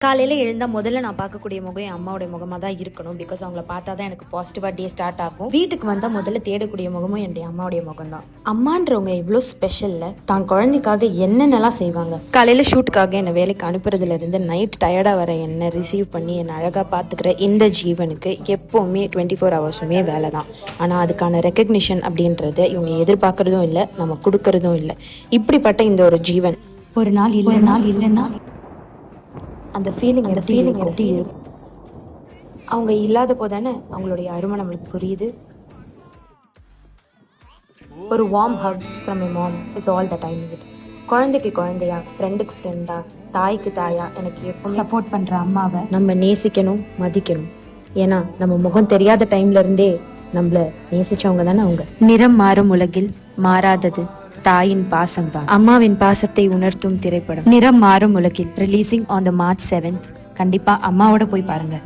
காலையில் எழுந்தால் முதல்ல நான் பார்க்கக்கூடிய முகம் என் அம்மாவுடைய முகமாக தான் இருக்கணும். பிகாஸ் அவங்கள பார்த்தா தான் எனக்கு பாசிட்டிவாக டே ஸ்டார்ட் ஆகும். வீட்டுக்கு வந்தால் முதல்ல தேடக்கூடிய முகமும் என்னுடைய அம்மாவுடைய முகம் தான். அம்மான்றவங்க இவ்வளோ ஸ்பெஷல்ல தான் குழந்தைக்காக என்னென்னலாம் செய்வாங்க. காலையில் ஷூட்டுக்காக என்னை வேலைக்கு அனுப்புறதுலேருந்து நைட் டயர்டாக வர என்னை ரிசீவ் பண்ணி என்னை அழகாக பார்த்துக்கிற இந்த ஜீவனுக்கு எப்போவுமே 24 ஹவர்ஸுமே வேலை தான். ஆனால் அதுக்கான ரெக்கக்னிஷன் அப்படின்றத இவங்க எதிர்பார்க்குறதும் இல்லை, நம்ம கொடுக்கறதும் இல்லை. இப்படிப்பட்ட இந்த ஒரு ஜீவன் ஒரு நாள் இல்லைன்னா அந்த ஃபீலிங் எப்படி இருக்கும்? அவங்க இல்லாத போதானே அவங்களுடைய அருமை நம்மளுக்கு புரியுது. ஒரு warm hug from my mom is all that I need. குழந்தைக்கு குழந்தையா, ஃப்ரெண்டுக்கு ஃப்ரெண்டா, தாய்க்கு தாயா எனக்கு எப்போ சப்போர்ட் பண்ணுற அம்மாவை நம்ம நேசிக்கணும், மதிக்கணும். ஏன்னா நம்ம முகம் தெரியாத டைம்ல இருந்தே நம்மள நேசிச்சவங்க தானே அவங்க. நிறம் மாறும் உலகில் மாறாதது தாயின் பாசம் தான். அம்மாவின் பாசத்தை உணர்த்தும் திரைப்படம் நிறம் மாறும் உலகில் releasing on the March 7th. கண்டிப்பா அம்மாவோட போய் பாருங்க.